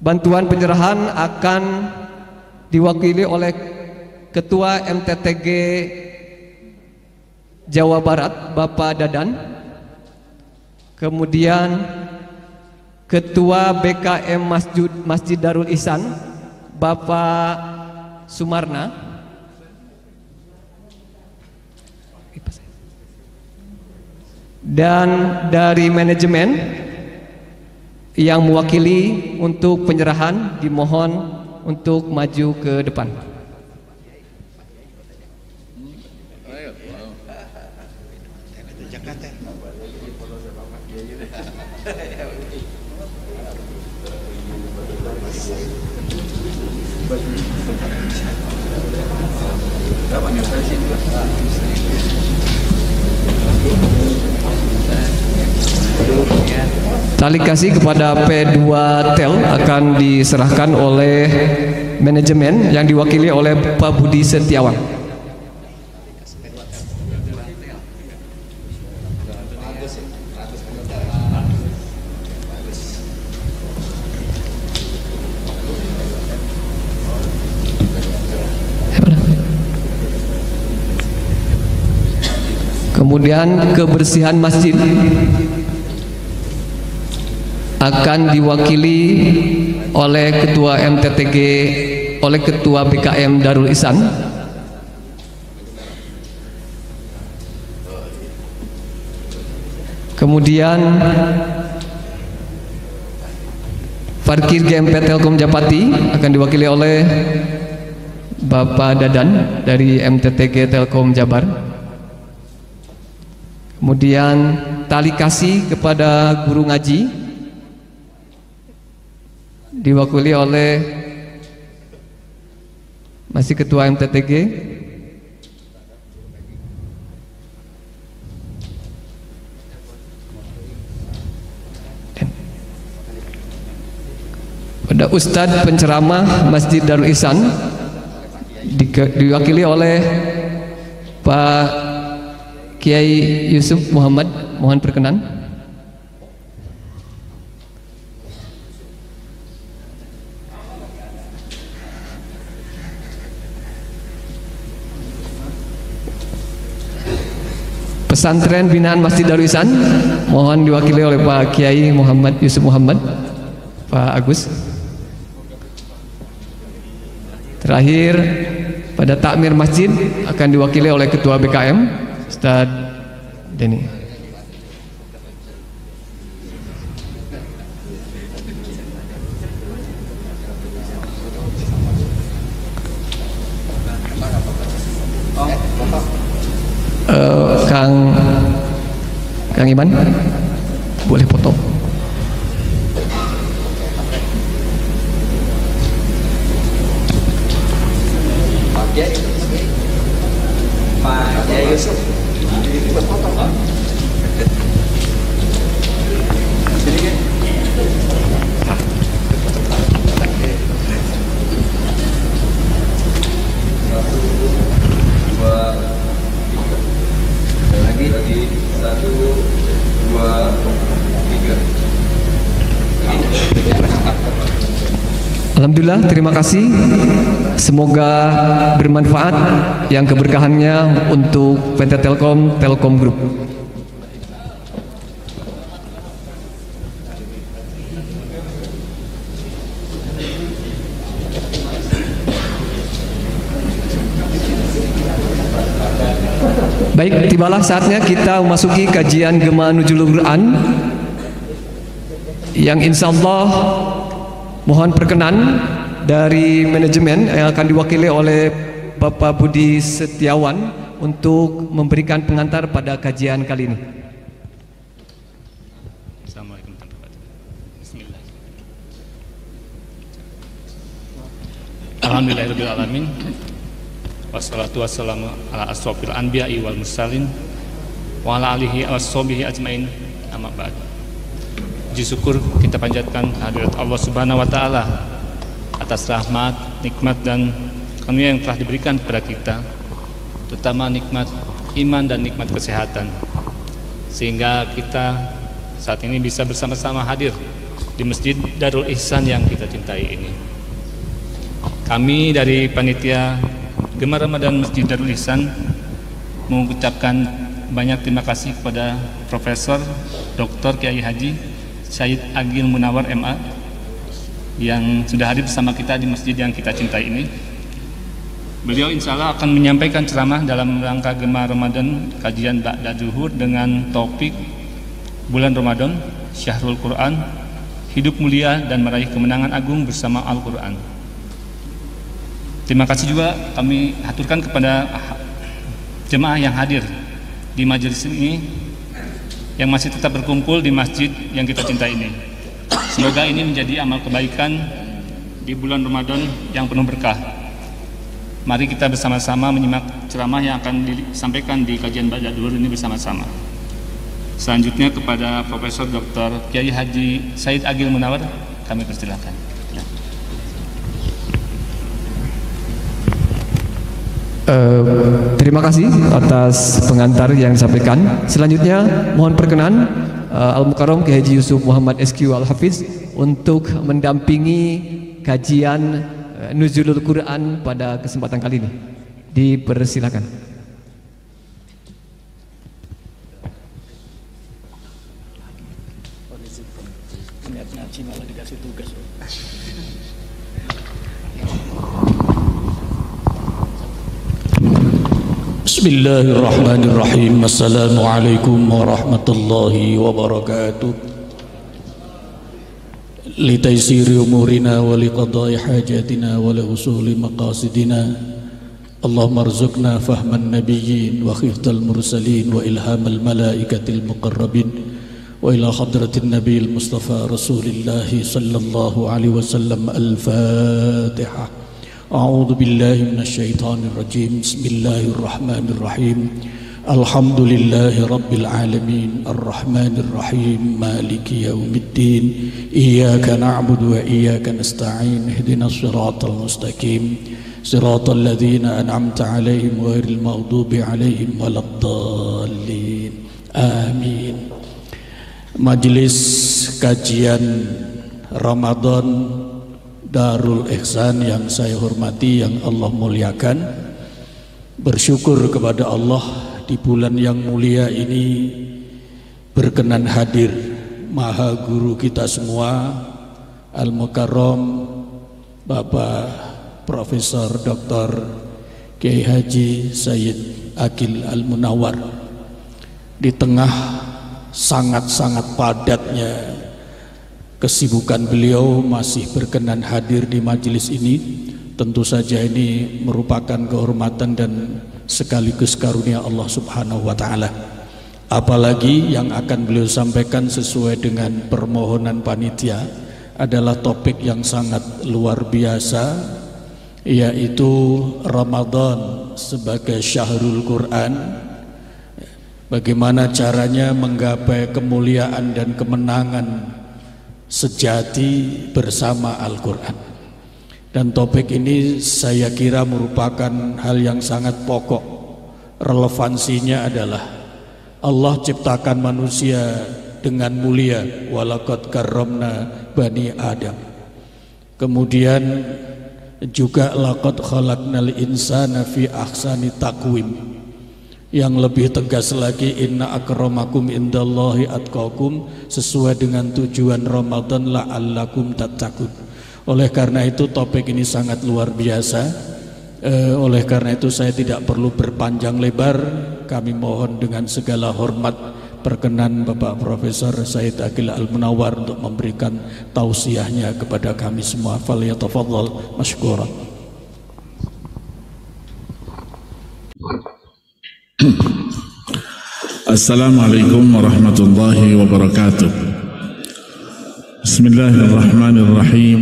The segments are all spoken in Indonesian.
Bantuan penyerahan akan diwakili oleh Ketua MTTG Jawa Barat Bapak Dadan, kemudian Ketua BKM Masjid Darul Ihsan Bapak Sumarna, dan dari manajemen yang mewakili untuk penyerahan dimohon untuk maju ke depan. Tali kasih kepada P2 Tel akan diserahkan oleh manajemen yang diwakili oleh Pak Budi Setiawan. Kemudian kebersihan masjid akan diwakili oleh Ketua MTTG, oleh Ketua BKM Darul Ihsan. Kemudian parkir GMP Telkom Japati akan diwakili oleh Bapak Dadan dari MTTG Telkom Jabar. Kemudian tali kasih kepada guru ngaji diwakili oleh masih Ketua MTTG pada Ustadz penceramah Masjid Darul Ihsan diwakili oleh Pak Kiai Yusuf Muhammad, mohon perkenan. Pesantren binaan Masjid Darul Ihsan mohon diwakili oleh Pak Kiai Muhammad Yusuf Muhammad, Pak Agus. Terakhir pada takmir masjid akan diwakili oleh Ketua BKM Ustaz Denny. Kang Iman boleh foto. Pak Yusuf Alhamdulillah, terima kasih. Semoga bermanfaat yang keberkahannya untuk PT Telkom, Telkom Group. Baik, tibalah saatnya kita memasuki kajian Gema Nuzulul Quran yang insya Allah mohon perkenan dari manajemen yang akan diwakili oleh Bapak Budi Setiawan untuk memberikan pengantar pada kajian kali ini. Assalamualaikum warahmatullahi wabarakatuh. Bismillah. Alhamdulillahirabbil alamin. Wassalatu wassalamu ala asrofil anbiya'i wal mursalin wa ala alihi washabihi ajmain. Amma ba'd. Puji syukur kita panjatkan hadirat Allah Subhanahu wa taala atas rahmat, nikmat dan karunia yang telah diberikan kepada kita, terutama nikmat iman dan nikmat kesehatan, sehingga kita saat ini bisa bersama-sama hadir di Masjid Darul Ihsan yang kita cintai ini. Kami dari panitia Gemar Ramadan Masjid Darul Ihsan mengucapkan banyak terima kasih kepada Profesor Dr. Kiai Haji Said Agil Munawar MA yang sudah hadir bersama kita di masjid yang kita cintai ini. Beliau insya Allah akan menyampaikan ceramah dalam rangka Gemar Ramadan kajian Ba'da Zuhur dengan topik Bulan Ramadan, Syahrul Quran, Hidup Mulia dan Meraih Kemenangan Agung bersama Al-Quran. Terima kasih juga kami haturkan kepada jemaah yang hadir di majelis ini yang masih tetap berkumpul di masjid yang kita cintai ini. Semoga ini menjadi amal kebaikan di bulan Ramadan yang penuh berkah. Mari kita bersama-sama menyimak ceramah yang akan disampaikan di kajian Ba'da Zuhur ini bersama-sama. Selanjutnya kepada Profesor Dr. Kiai Haji Said Agil Munawar kami persilakan. Terima kasih atas pengantar yang disampaikan. Selanjutnya mohon perkenan Al-Mukarram Kiai Haji Yusuf Muhammad SQ Al-Hafiz untuk mendampingi kajian Nuzulul Quran pada kesempatan kali ini. Dipersilakan. Bismillahirrahmanirrahim. Assalamualaikum warahmatullahi wabarakatuh. Litaysiri umurina wa liqadai hajatina wa lihusuli maqasidina. Allahumma arzuqna fahman nabiyyin wa khifdal mursalin wa ilhamal malaikatil muqarrabin wa ila hadratin nabiyil mustafa rasulillahi sallallahu alaihi wasallam. Al-Fatihah. A'udzu billahi minasyaitonir rajim. Bismillahirrahmanirrahim. Alhamdulillahi rabbil alamin arrahmanir rahim maliki yaumiddin. Iyyaka na'budu wa iyyaka nasta'in. Ihdinas siratal mustaqim. Siratal ladzina an'amta 'alaihim ghairil maghdubi 'alaihim waladdallin. Amin. Majelis kajian Ramadan Darul Ihsan yang saya hormati, yang Allah muliakan, bersyukur kepada Allah di bulan yang mulia ini berkenan hadir Maha Guru kita semua, Al-Mukarram Bapak Profesor Dr. Kiai Haji Said Agil Al-Munawar. Di tengah sangat-sangat padatnya kesibukan beliau masih berkenan hadir di majelis ini. Tentu saja ini merupakan kehormatan dan sekaligus karunia Allah Subhanahu wa taala. Apalagi yang akan beliau sampaikan sesuai dengan permohonan panitia adalah topik yang sangat luar biasa, yaitu Ramadan sebagai Syahrul Quran. Bagaimana caranya menggapai kemuliaan dan kemenangan sejati bersama Al-Quran. Dan topik ini saya kira merupakan hal yang sangat pokok. Relevansinya adalah Allah ciptakan manusia dengan mulia, walaqad karramna bani Adam. Kemudian juga laqad khalaqnal insana fi ahsani taqwim. Yang lebih tegas lagi, inna akramakum indallahi atqakum, sesuai dengan tujuan Ramadan, la'allakum tattaqun. Oleh karena itu topik ini sangat luar biasa. Oleh karena itu saya tidak perlu berpanjang lebar. Kami mohon dengan segala hormat perkenan Bapak Profesor Said Agil Al-Munawar untuk memberikan tausiahnya kepada kami semua. Falyatafadhal masykuran. Assalamualaikum warahmatullahi wabarakatuh. Bismillahirrahmanirrahim.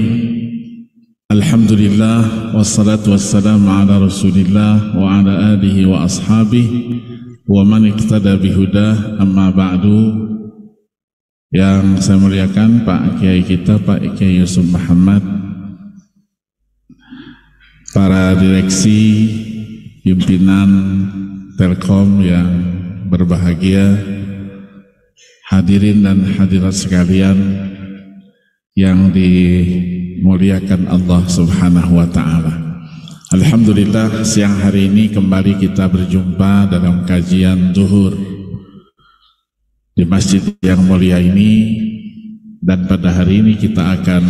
Alhamdulillah wassalatu wassalamu ala Rasulillah wa ala alihi wa ashabihi wa man iqtada bihudah, amma ba'du. Yang saya muliakan Pak Kiai kita, Pak Kiai Yusuf Muhammad, para direksi, pimpinan Telkom yang berbahagia, hadirin dan hadirat sekalian yang dimuliakan Allah Subhanahu wa Ta'ala. Alhamdulillah, siang hari ini kembali kita berjumpa dalam kajian zuhur di masjid yang mulia ini, dan pada hari ini kita akan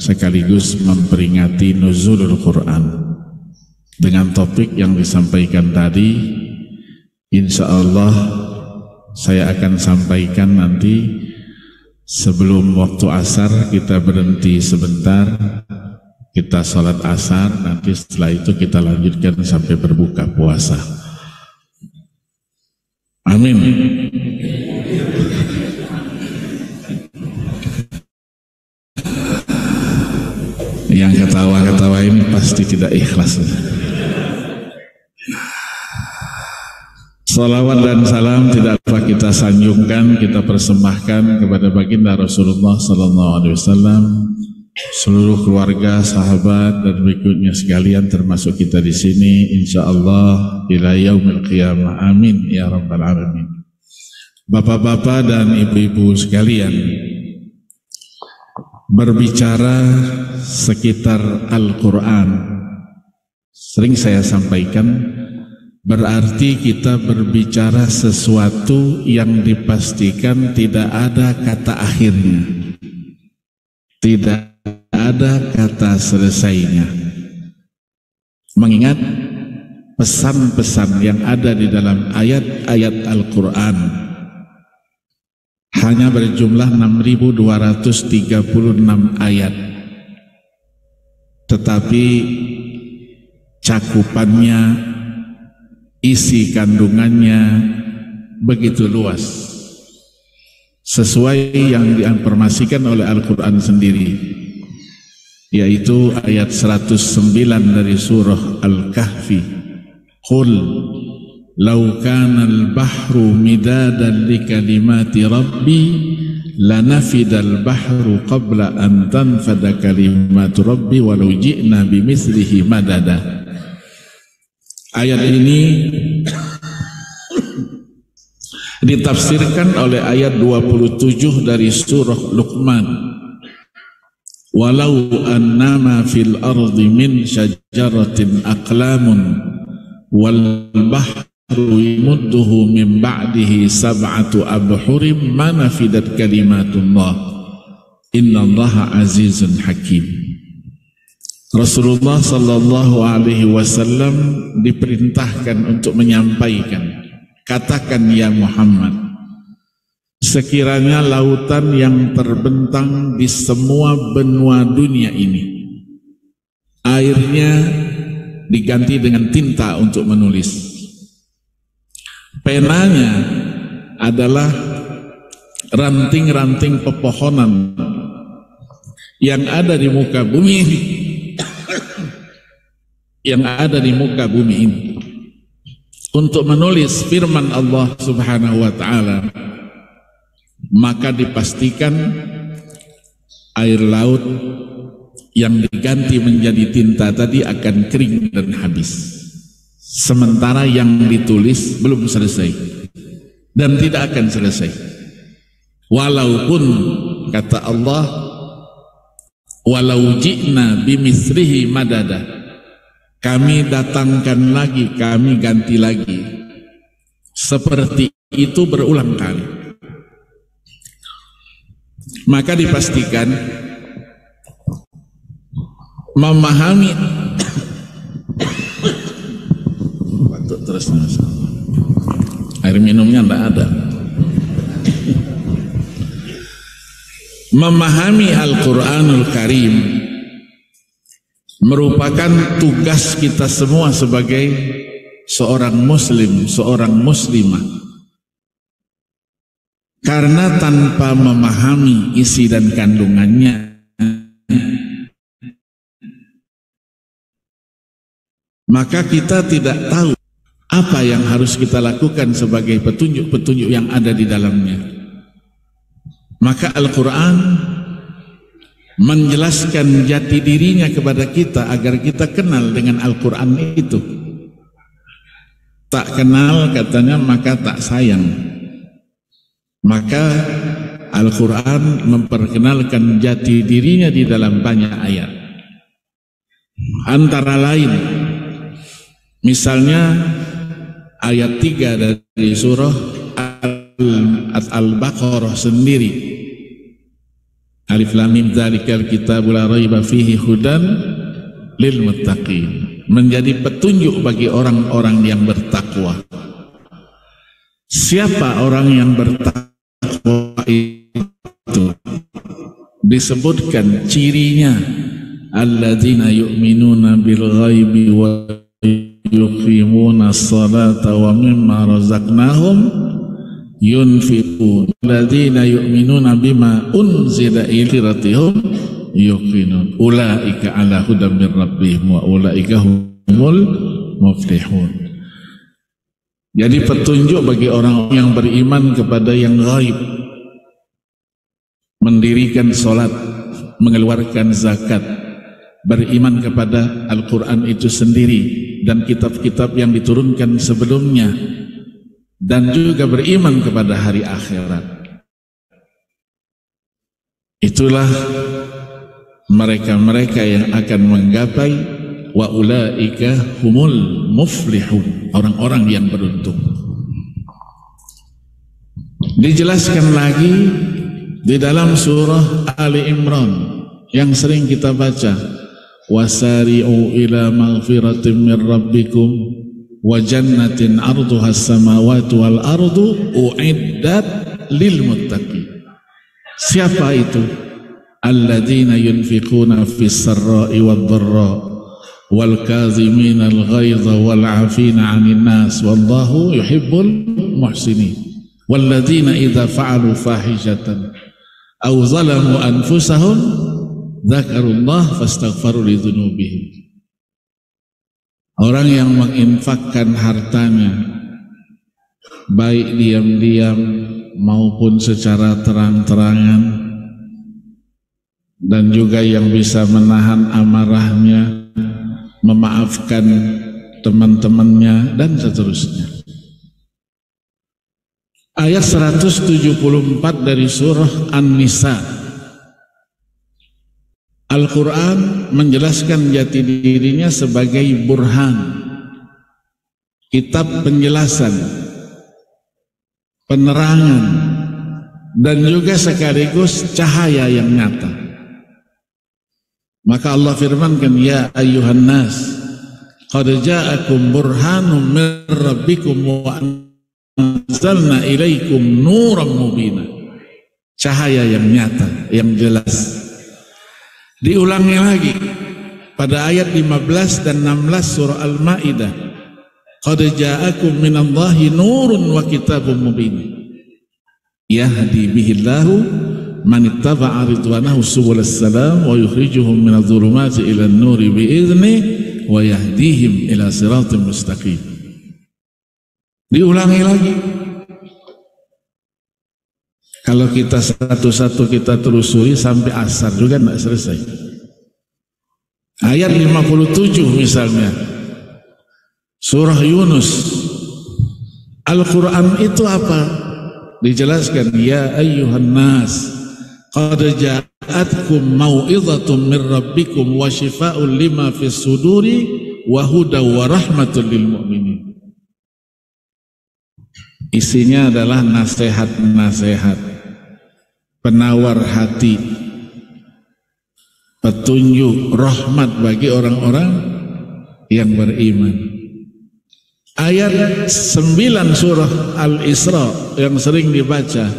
sekaligus memperingati nuzulul Quran dengan topik yang disampaikan tadi. Insya Allah saya akan sampaikan nanti sebelum waktu asar. Kita berhenti sebentar, kita sholat asar, nanti setelah itu kita lanjutkan sampai berbuka puasa. Amin. Yang ketawa-ketawa ini pasti tidak ikhlas. Salawat dan salam tidak dapat kita sanjungkan, kita persembahkan kepada baginda Rasulullah SAW, seluruh keluarga, sahabat dan berikutnya sekalian, termasuk kita di sini, insya Allah ila yaumil qiyamah. Amin ya rabbal alamin. Bapak-bapak dan ibu-ibu sekalian, berbicara sekitar Al-Quran, sering saya sampaikan, berarti kita berbicara sesuatu yang dipastikan tidak ada kata akhirnya, tidak ada kata selesainya. Mengingat pesan-pesan yang ada di dalam ayat-ayat Al-Quran hanya berjumlah 6.236 ayat, tetapi cakupannya, isi kandungannya begitu luas, sesuai yang diinformasikan oleh Al-Quran sendiri, yaitu ayat 109 dari surah Al-Kahfi. Qul law kana al-bahru midadan li kalimati rabbi lanafidal bahru qabla an tanfada kalimatu rabbi walau ji'na bimithlihi madada. Ayat ini ditafsirkan oleh ayat 27 dari surah Luqman. Walau annama fil ardi min syajaratin aqlamun wal bahru yamudduhu min ba'dihi sab'atu abhurim ma nafidat kalimatullah innallaha azizun hakim. Rasulullah sallallahu alaihi wasallam diperintahkan untuk menyampaikan, katakan ya Muhammad, sekiranya lautan yang terbentang di semua benua dunia ini airnya diganti dengan tinta untuk menulis, penanya adalah ranting-ranting pepohonan yang ada di muka bumi ini, yang ada di muka bumi ini, untuk menulis firman Allah Subhanahu wa Ta'ala, maka dipastikan air laut yang diganti menjadi tinta tadi akan kering dan habis, sementara yang ditulis belum selesai dan tidak akan selesai. Walaupun kata Allah, walau ji'na bimithlihi madada, kami datangkan lagi, kami ganti lagi, seperti itu berulang kali. Maka dipastikan memahami batuk terus, air minumnya tidak ada. Memahami Al-Quranul Karim merupakan tugas kita semua sebagai seorang muslim, seorang muslimah. Karena tanpa memahami isi dan kandungannya, maka kita tidak tahu apa yang harus kita lakukan sebagai petunjuk-petunjuk yang ada di dalamnya. Maka Al-Quran menjelaskan jati dirinya kepada kita agar kita kenal dengan Al-Quran itu. Tak kenal katanya maka tak sayang. Maka Al-Quran memperkenalkan jati dirinya di dalam banyak ayat. Antara lain, misalnya ayat 3 dari surah Al-Baqarah sendiri. Alif Lam Mim dzalikal kitabu la raiba fihi hudan lil muttaqin. Menjadi petunjuk bagi orang-orang yang bertakwa. Siapa orang yang bertakwa itu? Disebutkan cirinya, alladzina yu'minuna bil ghaibi wa yuqimuna as-salata wa mimma razaqnahum yunfiqun, alladzina yu'minuna bima unzila ilaihim yuqinun, ulaika ala hudan min rabbihim wa ulaika humul muflihun. Jadi petunjuk bagi orang yang beriman kepada yang gaib, mendirikan sholat, mengeluarkan zakat, beriman kepada Al-Quran itu sendiri dan kitab-kitab yang diturunkan sebelumnya, dan juga beriman kepada hari akhirat. Itulah mereka-mereka yang akan menggapai wa ulaika humul muflihun, orang-orang yang beruntung. Dijelaskan lagi di dalam surah Ali Imran yang sering kita baca, wasari'u ila maghfiratin min rabbikum wa jannatin arduha as-samawati wal ardu uiddat lil muttaqin. Siapa itu? Alladzina yunfiquna fis sarra'i wad dharra wal kazimin al ghaidha wal 'afina 'anil nas wallahu yuhibbul muhsinin walladzina idza fa'alu fahishatan aw zalamu anfusahum dzakarullah fastaghfaru lidzunubihim. Orang yang menginfakkan hartanya baik diam-diam maupun secara terang-terangan, dan juga yang bisa menahan amarahnya, memaafkan teman-temannya, dan seterusnya. Ayat 174 dari surah An-Nisa. Al-Quran menjelaskan jati dirinya sebagai burhan, kitab penjelasan, penerangan, dan juga sekaligus cahaya yang nyata. Maka Allah firmankan, ya ayyuhan nas qad ja'akum burhanun min rabbikum wa anzalna ilaikum nuran mubina. Cahaya yang nyata, yang jelas. Diulangi lagi pada ayat 15 dan 16 surah Al-Maidah, qad ja'akum minallahi nurun wa kitabun mubin yahdi bihillahu man ittaba'a ridwanahu subulas salam wa yukhrijuhum minadh dhulumati ila an-nuri bi'idznihi wa yahdihim ila siratin mustaqim. Diulangi lagi. Kalau kita satu-satu kita telusuri sampai asar juga tidak selesai. Ayat 57 misalnya, surah Yunus. Al-Quran itu apa? Dijelaskan, ya ayyuhan nas qad ja'atkum mau'izatun min rabbikum wa shifaa'un lima fis suduri wa hudaw wa rahmatul lil mu'minin. Isinya adalah nasihat-nasihat, penawar hati, petunjuk, rahmat bagi orang-orang yang beriman. Ayat 9 surah Al-Isra yang sering dibaca,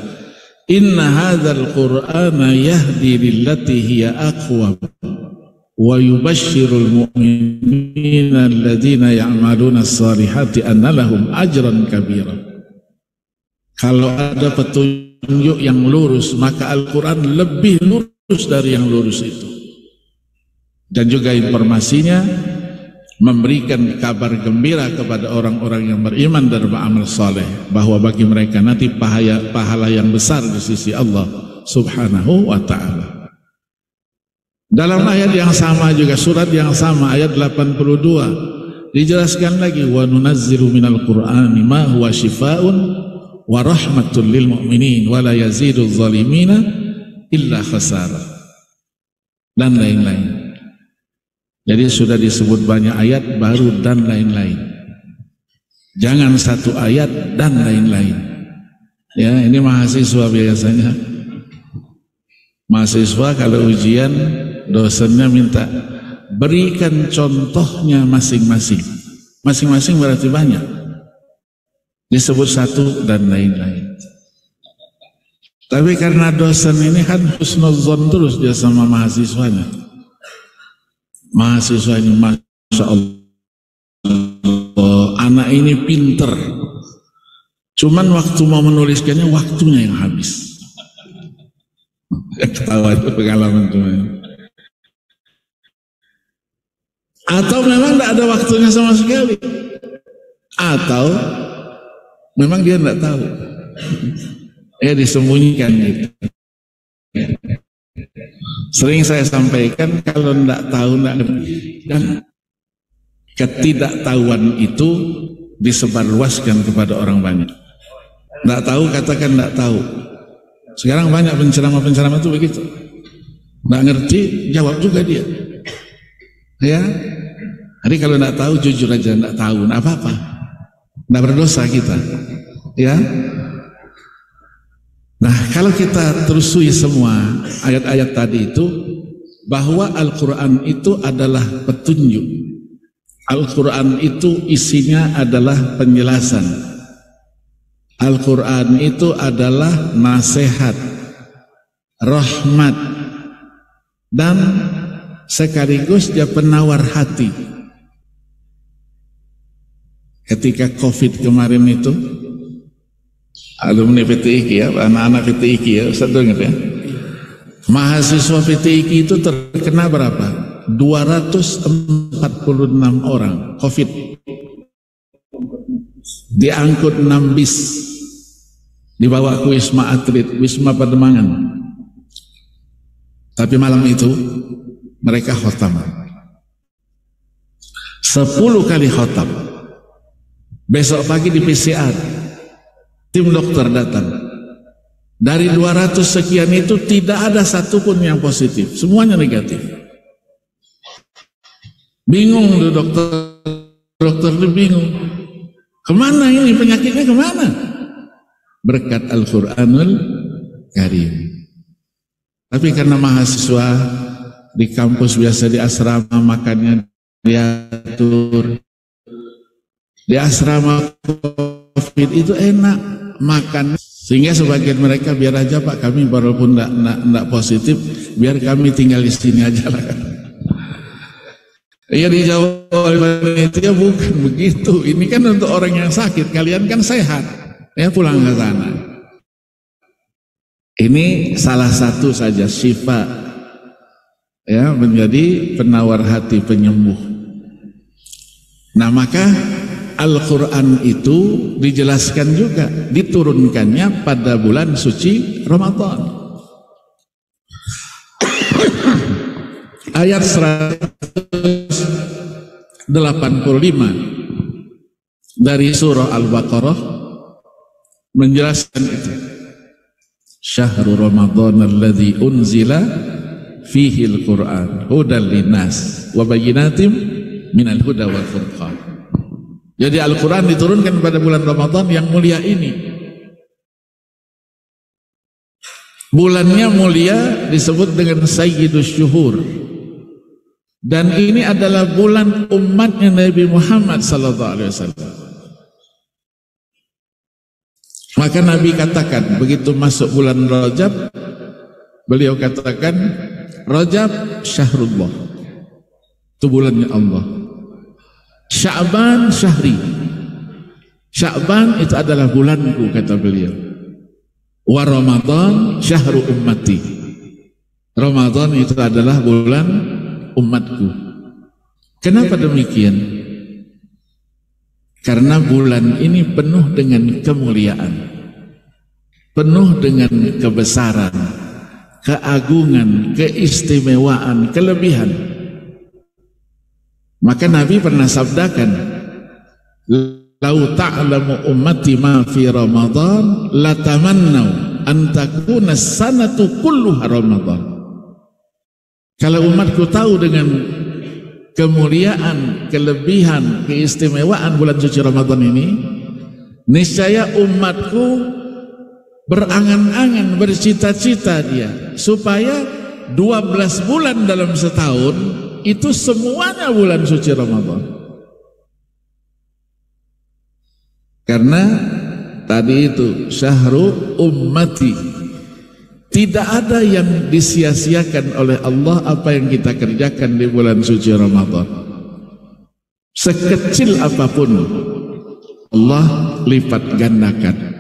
inna hadzal qur'ana yahdi lillati hiya aqwam wa yubashshirul mu'minina alladzina ya'maluna as-salihati anna lahum ajran kabira. Kalau ada petunjuk yang lurus, maka Al-Quran lebih lurus dari yang lurus itu. Dan juga informasinya memberikan kabar gembira kepada orang-orang yang beriman dan beramal saleh, bahwa bagi mereka nanti pahala yang besar di sisi Allah subhanahu wa ta'ala. Dalam ayat yang sama juga, surat yang sama, ayat 82, dijelaskan lagi, wa nunazzilu minal qur'ani ma huwa shifaa'un wa rahmatul lil mu'minin wa la yazidul zalimina illa khasara, dan lain-lain. Jadi sudah disebut banyak ayat baru dan lain-lain. Jangan satu ayat dan lain-lain. Ya, ini mahasiswa biasanya. Mahasiswa kalau ujian dosennya minta berikan contohnya masing-masing. Masing-masing berarti banyak. Disebut satu dan lain-lain. Tapi karena dosen ini kan husnuzon terus dia sama mahasiswanya. Mahasiswa ini Masya Allah, anak ini pinter. Cuman waktu mau menuliskannya waktunya yang habis. Ketawa itu pengalaman teman. Atau memang tidak ada waktunya sama sekali, atau memang dia tidak tahu, ya disembunyikan gitu. Sering saya sampaikan, kalau tidak tahu tidak ngerti, dan ketidaktahuan itu disebarluaskan kepada orang banyak. Tidak tahu katakan tidak tahu. Sekarang banyak penceramah-penceramah itu begitu. Tidak ngerti jawab juga dia. Ya, jadi kalau tidak tahu jujur aja tidak tahu, tidak apa-apa, tidak berdosa kita. Ya, nah kalau kita terusui semua ayat-ayat tadi itu, bahwa Al-Quran itu adalah petunjuk, Al-Quran itu isinya adalah penjelasan, Al-Quran itu adalah nasihat, rahmat, dan sekaligus dia penawar hati. Ketika COVID kemarin itu, alumni PTIQ ya, anak-anak PTIQ ya, Ustaz dengar ya, mahasiswa PTIQ itu terkena berapa? 246 orang COVID, diangkut 6 bis, dibawa ke Wisma Atlet, Wisma Pademangan. Tapi malam itu mereka khotam 10 kali khotam. Besok pagi di PCR, tim dokter datang. Dari 200 sekian itu tidak ada satupun yang positif, semuanya negatif. Bingung tuh dokter tuh bingung. Kemana ini penyakitnya, kemana? Berkat Al-Quranul Karim. Tapi karena mahasiswa di kampus biasa di asrama makannya diatur, di asrama COVID itu enak makan, sehingga sebagian mereka biar aja Pak, kami walaupun enggak positif, biar kami tinggal di sini aja lah. Ya dijawab oleh panitia, bukan begitu, ini kan untuk orang yang sakit, kalian kan sehat, ya pulang ke sana. Ini salah satu saja syifa, ya, menjadi penawar hati, penyembuh. Nah maka Al-Quran itu dijelaskan juga diturunkannya pada bulan suci Ramadan. Ayat 185 dari surah Al-Baqarah menjelaskan itu. Syahrul Ramadan alladzi unzila fihi al-Quran hudan linnas wa bayyinatin minal huda wal furqan. Jadi Al-Quran diturunkan pada bulan Ramadan yang mulia ini. Bulannya mulia disebut dengan Sayyidus Syuhur. Dan ini adalah bulan umatnya Nabi Muhammad SAW. Maka Nabi katakan, begitu masuk bulan Rajab, beliau katakan, Rajab syahrullah, itu bulannya Allah. Sya'ban syahri, Sya'ban itu adalah bulanku, kata beliau. Wa Ramadan syahru ummati, Ramadan itu adalah bulan umatku. Kenapa demikian? Karena bulan ini penuh dengan kemuliaan, penuh dengan kebesaran, keagungan, keistimewaan, kelebihan. Maka Nabi pernah sabdakan, lau ta'lamu ummati ma fi Ramadan latamannau an takuna sanatu kulluha Ramadan. Kalau umatku tahu dengan kemuliaan, kelebihan, keistimewaan bulan suci Ramadan ini, niscaya umatku berangan-angan, bercita-cita dia supaya 12 bulan dalam setahun itu semuanya bulan suci Ramadan. Karena tadi itu syahru ummati, tidak ada yang disia-siakan oleh Allah apa yang kita kerjakan di bulan suci Ramadan. Sekecil apapun Allah lipat gandakan.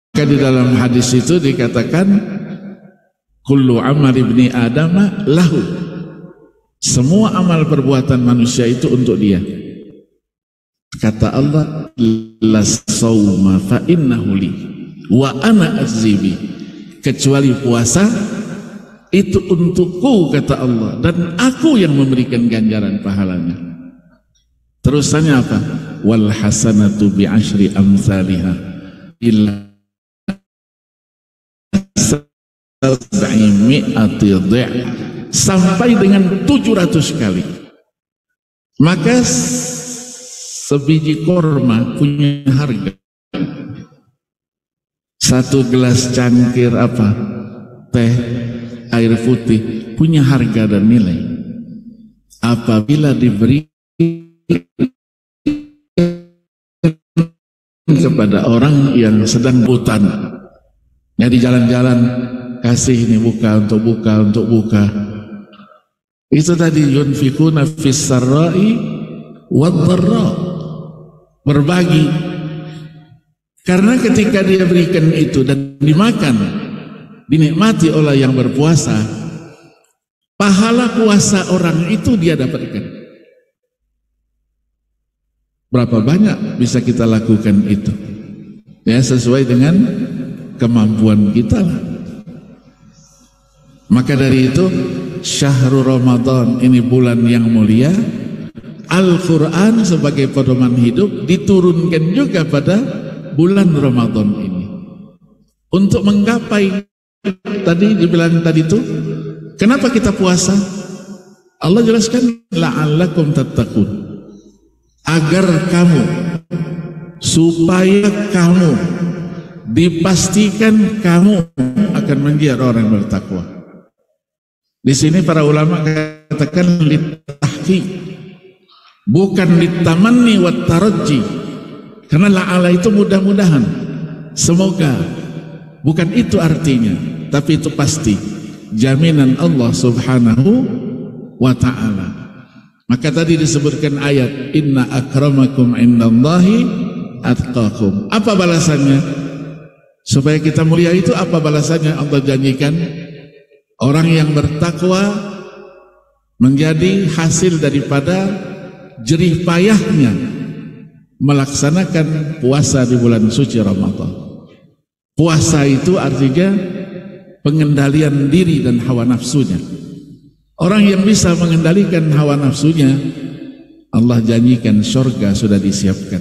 Maka di dalam hadis itu dikatakan kullu amal ibni adama lahu, semua amal perbuatan manusia itu untuk dia. Kata Allah, la sauma fa innahu li wa ana azzibi, kecuali puasa itu untukku, kata Allah, dan aku yang memberikan ganjaran pahalanya. Terusannya apa? Wal hasanatu bi asyri amsalihha illa sab'imi'ati dhi', sampai dengan 700 kali. Maka sebiji korma punya harga, satu gelas cangkir apa teh air putih punya harga dan nilai apabila diberi kepada orang yang sedang butan. Ya, di jalan-jalan kasih ini, buka untuk buka, untuk buka. Itu tadi yunfikuna fis sarra'i wad dharra, berbagi. Karena ketika dia berikan itu dan dimakan, dinikmati oleh yang berpuasa, pahala puasa orang itu dia dapatkan. Berapa banyak bisa kita lakukan itu? Ya, sesuai dengan kemampuan kita lah. Maka dari itu syahrul Ramadan ini bulan yang mulia. Al-Quran sebagai pedoman hidup diturunkan juga pada bulan Ramadan ini untuk menggapai tadi dibilang tadi itu. Kenapa kita puasa? Allah jelaskan la'allakum tattaqun, agar kamu, supaya kamu, dipastikan kamu akan menjadi orang yang bertakwa. Di sini para ulama katakan litahqiq, bukan litamanni wat taraji, karena la'ala itu mudah-mudahan, semoga, bukan itu artinya, tapi itu pasti jaminan Allah subhanahu wa ta'ala. Maka tadi disebutkan ayat inna akramakum indallahi atqakum. Apa balasannya? Supaya kita mulia itu apa balasannya? Allah janjikan orang yang bertakwa menjadi hasil daripada jerih payahnya melaksanakan puasa di bulan suci Ramadan. Puasa itu artinya pengendalian diri dan hawa nafsunya. Orang yang bisa mengendalikan hawa nafsunya, Allah janjikan surga sudah disiapkan.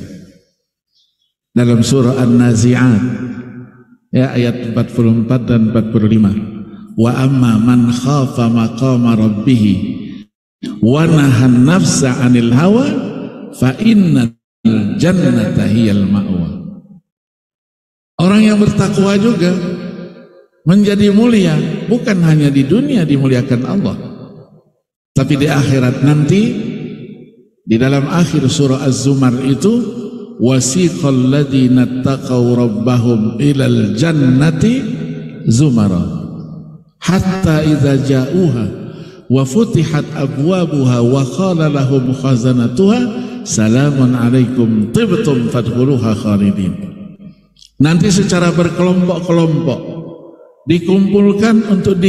Dalam surah An-Nazi'at ya, ayat 44 dan 45. Wa amma man khafa maqama rabbih wa nahan nafsa 'anil hawa fa innal jannata hiyal ma'wa. Orang yang bertakwa juga menjadi mulia, bukan hanya di dunia dimuliakan Allah, tapi di akhirat nanti. Di dalam akhir surah Az-Zumar itu wasiqal ladzina taqaw rabbahum ilal jannati zumara hatta idza ja'uha wa futihat abwabuha wa qala lahum khazanatuha salamun alaikum tibtum fadkhuluha khalidin. Nanti secara berkelompok-kelompok dikumpulkan untuk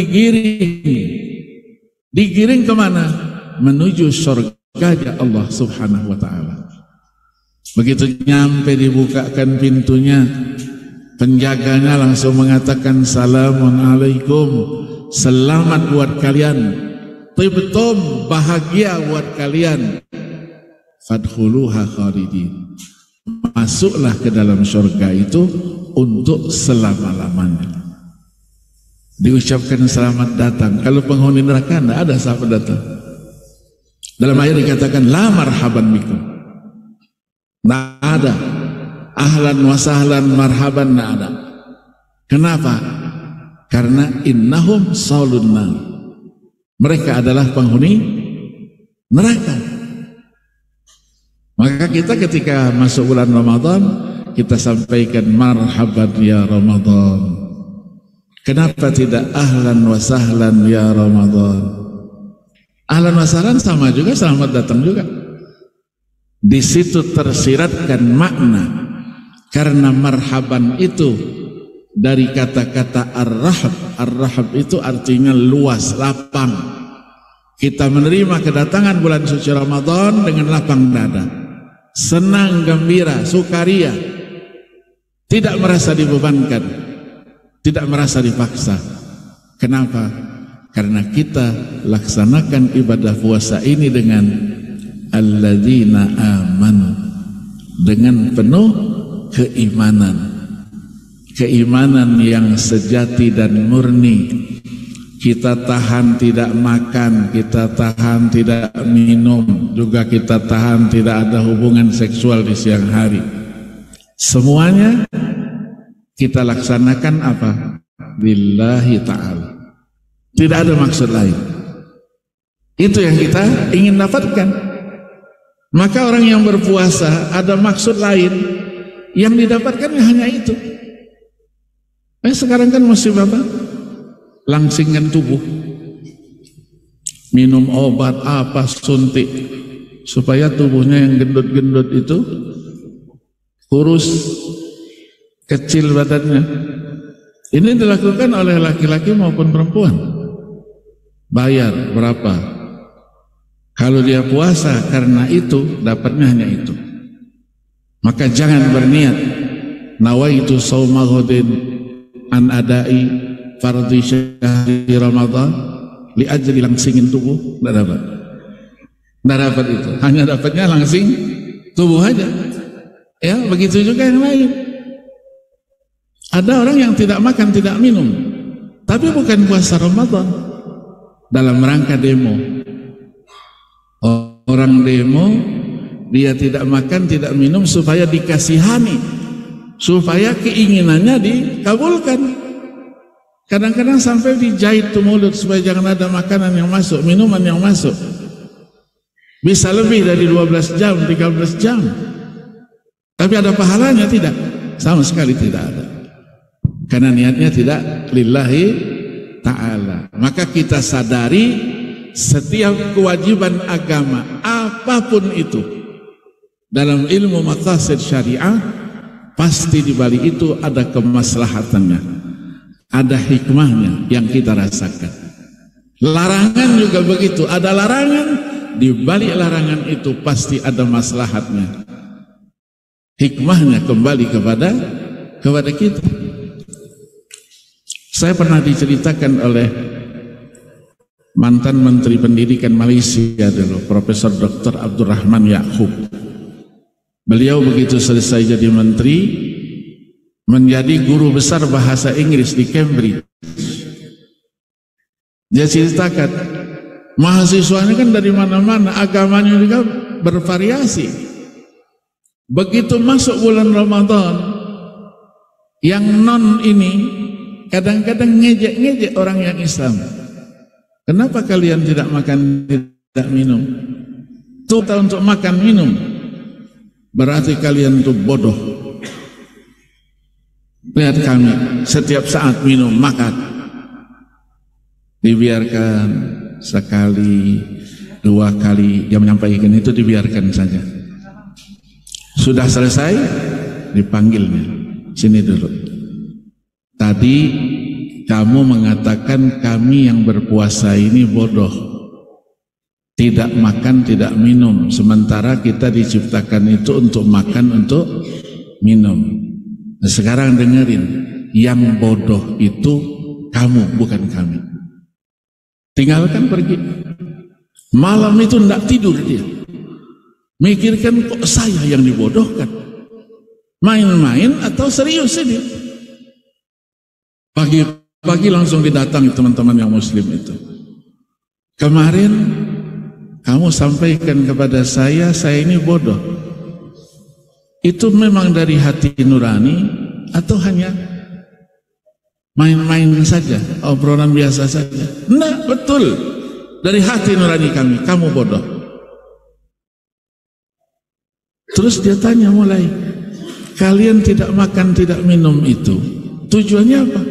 digiring kemana? Menuju surga Allah subhanahu wa ta'ala. Begitu nyampe dibukakan pintunya, penjaganya langsung mengatakan salamun alaikum, selamat buat kalian, tibtum, bahagia buat kalian, fadkhuluha khalidin, masuklah ke dalam surga itu untuk selama-lamanya. Diucapkan selamat datang. Kalau penghuni neraka tidak ada selamat datang. Dalam ayat dikatakan la marhaban bikum, tidak ada ahlan wa sahlan marhaban, tidak ada. Kenapa? Karena innahum salun nar, mereka adalah penghuni neraka. Maka kita ketika masuk bulan Ramadan, kita sampaikan marhaban ya Ramadan. Kenapa tidak ahlan wa sahlan ya Ramadan? Ahlan wa sahlan sama juga, selamat datang juga. Di situ tersiratkan makna, karena marhaban itu dari kata-kata ar-rahab. Ar-rahab itu artinya luas, lapang. Kita menerima kedatangan bulan suci Ramadan dengan lapang dada, senang, gembira, sukaria, tidak merasa dibebankan, tidak merasa dipaksa. Kenapa? Karena kita laksanakan ibadah puasa ini dengan alladzina amanu, dengan penuh keimanan, keimanan yang sejati dan murni. Kita tahan tidak makan, kita tahan tidak minum, juga kita tahan tidak ada hubungan seksual di siang hari. Semuanya kita laksanakan apa? Lillahi ta'ala. Tidak ada maksud lain. Itu yang kita ingin dapatkan. Maka orang yang berpuasa ada maksud lain, yang didapatkan hanya itu. Sekarang kan musim apa? Langsingkan tubuh, minum obat apa, suntik, supaya tubuhnya yang gendut-gendut itu kurus, kecil badannya. Ini dilakukan oleh laki-laki maupun perempuan. Bayar berapa? Kalau dia puasa karena itu, dapatnya hanya itu. Maka jangan berniat nawaitu shauma ghadin an adai fardhi syahri Ramadan li ajli langsingin tubuh. Tidak dapat. Tidak dapat itu. Hanya dapatnya langsing tubuh aja. Ya, begitu juga yang lain. Ada orang yang tidak makan, tidak minum, tapi bukan puasa Ramadan, dalam rangka demo. Orang demo, dia tidak makan, tidak minum supaya dikasihani, supaya keinginannya dikabulkan. Kadang-kadang sampai dijahit tuh mulut supaya jangan ada makanan yang masuk, minuman yang masuk. Bisa lebih dari 12 jam, 13 jam. Tapi ada pahalanya? Tidak. Sama sekali tidak ada. Karena niatnya tidak lillahi ta'ala. Maka kita sadari setiap kewajiban agama, apapun itu, dalam ilmu maqasid syariah, pasti di balik itu ada kemaslahatannya, ada hikmahnya yang kita rasakan. Larangan juga begitu, ada larangan, di balik larangan itu pasti ada maslahatnya. Hikmahnya kembali kepada kita. Saya pernah diceritakan oleh mantan Menteri Pendidikan Malaysia dulu, Profesor Dr. Abdurrahman Yaakob. Beliau begitu selesai jadi menteri, menjadi guru besar bahasa Inggris di Cambridge. Dia ceritakan, mahasiswanya kan dari mana-mana, agamanya juga bervariasi. Begitu masuk bulan Ramadan, yang non ini kadang-kadang ngejek-ngejek orang yang Islam. Kenapa kalian tidak makan, tidak minum? Tuh untuk makan minum, berarti kalian tuh bodoh. Lihat kami, setiap saat minum, makan. Dibiarkan sekali, 2 kali, dia menyampaikan itu dibiarkan saja. Sudah selesai, dipanggilnya, sini dulu. Tadi kamu mengatakan kami yang berpuasa ini bodoh, tidak makan, tidak minum, sementara kita diciptakan itu untuk makan, untuk minum. Nah, sekarang dengerin, yang bodoh itu kamu, bukan kami. Tinggalkan, pergi. Malam itu tidak tidur dia. Mikirkan kok saya yang dibodohkan. Main-main atau serius ini? Pagi-pagi langsung didatangi teman-teman yang muslim itu. Kemarin kamu sampaikan kepada saya ini bodoh. Itu memang dari hati nurani atau hanya main-main saja, obrolan biasa saja? Nah, betul. Dari hati nurani kami, kamu bodoh. Terus dia tanya mulai, kalian tidak makan, tidak minum itu, tujuannya apa?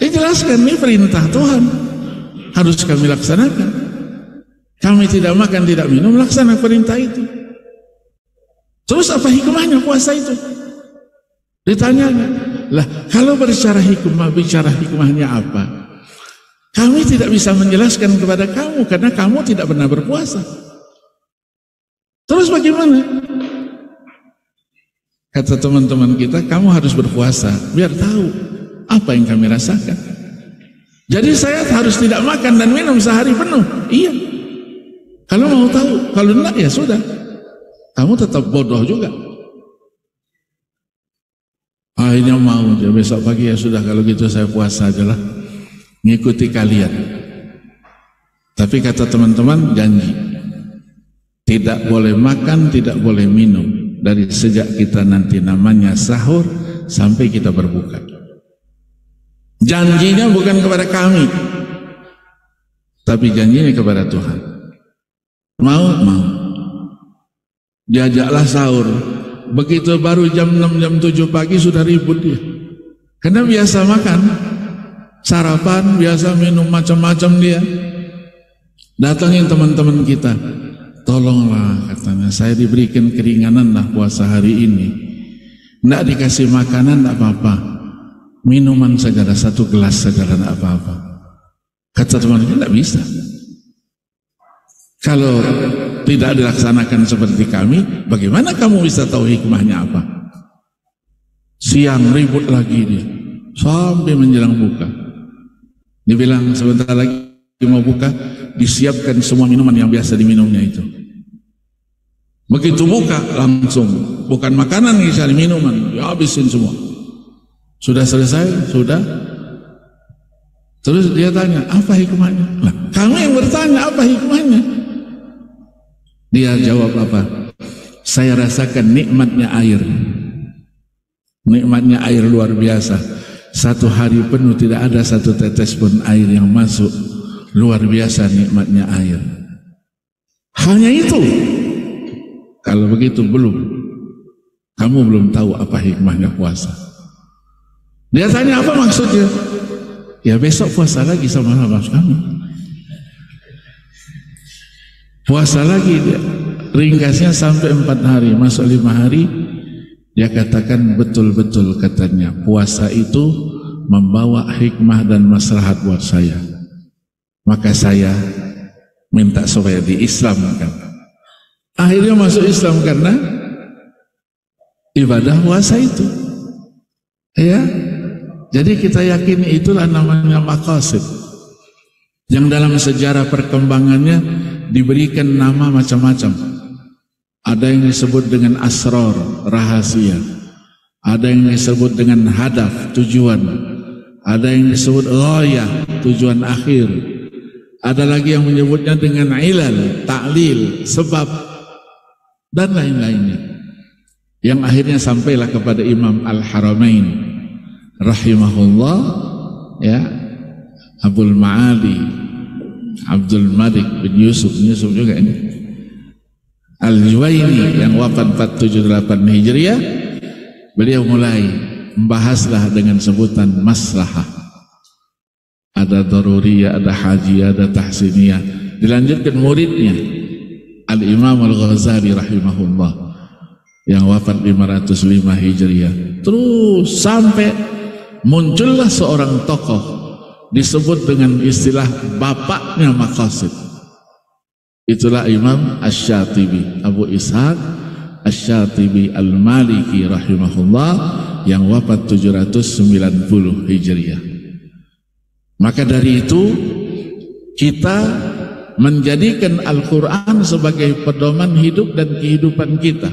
Dia jelaskan, ini perintah Tuhan, harus kami laksanakan. Kami tidak makan, tidak minum, laksanakan perintah itu. Terus apa hikmahnya puasa itu? Ditanyanya, lah kalau bicara hikmahnya apa? Kami tidak bisa menjelaskan kepada kamu karena kamu tidak pernah berpuasa. Terus bagaimana? Kata teman-teman kita, kamu harus berpuasa biar tahu apa yang kami rasakan. Jadi saya harus tidak makan dan minum sehari penuh. Iya. Kalau mau tahu, kalau enggak ya sudah. Kamu tetap bodoh juga. Akhirnya mau dia, besok pagi ya sudah, kalau gitu saya puasa aja lah, ngikuti kalian. Tapi kata teman-teman, janji tidak boleh makan, tidak boleh minum dari sejak kita nanti namanya sahur sampai kita berbuka. Janjinya bukan kepada kami, tapi janjinya kepada Tuhan. Mau. Diajaklah sahur. Begitu baru jam 6, jam 7 pagi sudah ribut dia. Karena biasa makan, sarapan, biasa minum macam-macam dia. Datangin teman-teman kita, tolonglah katanya, saya diberikan keringanan lah puasa hari ini. Nggak dikasih makanan, nggak apa-apa. Minuman saja, ada 1 gelas saja, nggak apa-apa. Kata teman-teman, nggak bisa. Kalau tidak dilaksanakan seperti kami, bagaimana kamu bisa tahu hikmahnya apa? Siang ribut lagi dia, sampai menjelang buka. Dibilang sebentar lagi mau buka, disiapkan semua minuman yang biasa diminumnya itu. Begitu buka, langsung, bukan makanan, cari minuman, habisin semua. Sudah selesai? Sudah. Terus dia tanya, apa hikmahnya? Lah, kami yang bertanya, apa hikmahnya? Dia jawab apa? Saya rasakan nikmatnya air. Nikmatnya air luar biasa. 1 hari penuh tidak ada 1 tetes pun air yang masuk. Luar biasa nikmatnya air. Hanya itu. Kalau begitu belum. Kamu belum tahu apa hikmahnya puasa. Dia tanya apa maksudnya? Ya besok puasa lagi sama-sama kami. Puasa lagi dia, ringkasnya sampai 4 hari, masuk 5 hari. Dia katakan betul-betul katanya, puasa itu membawa hikmah dan maslahat buat saya. Maka saya minta supaya diislamkan. Akhirnya masuk Islam karena ibadah puasa itu. Ya, jadi kita yakini itulah namanya maqasid. Yang dalam sejarah perkembangannya diberikan nama macam-macam. Ada yang disebut dengan asrar, rahasia. Ada yang disebut dengan hadaf, tujuan. Ada yang disebut ghayah, tujuan akhir. Ada lagi yang menyebutnya dengan ilal, ta'lil, sebab, dan lain-lainnya. Yang akhirnya sampailah kepada Imam Al-Haramain rahimahullah, ya, Abul Ma'ali Abdul Malik bin Yusuf juga ini Al-Juwaini yang wafat 478 Hijriah. Beliau mulai membahaslah dengan sebutan maslahah. Ada daruriyah, ada hajiyah, ada tahsiniyah. Dilanjutkan muridnya Al-Imam Al-Ghazali rahimahullah yang wafat 505 Hijriah. Terus sampai muncullah seorang tokoh disebut dengan istilah bapaknya maqasid. Itulah Imam Asy-Syatibi, Abu Ishaq Asy-Syatibi Al-Maliki rahimahullah yang wafat 790 Hijriah. Maka dari itu kita menjadikan Al-Quran sebagai pedoman hidup dan kehidupan kita.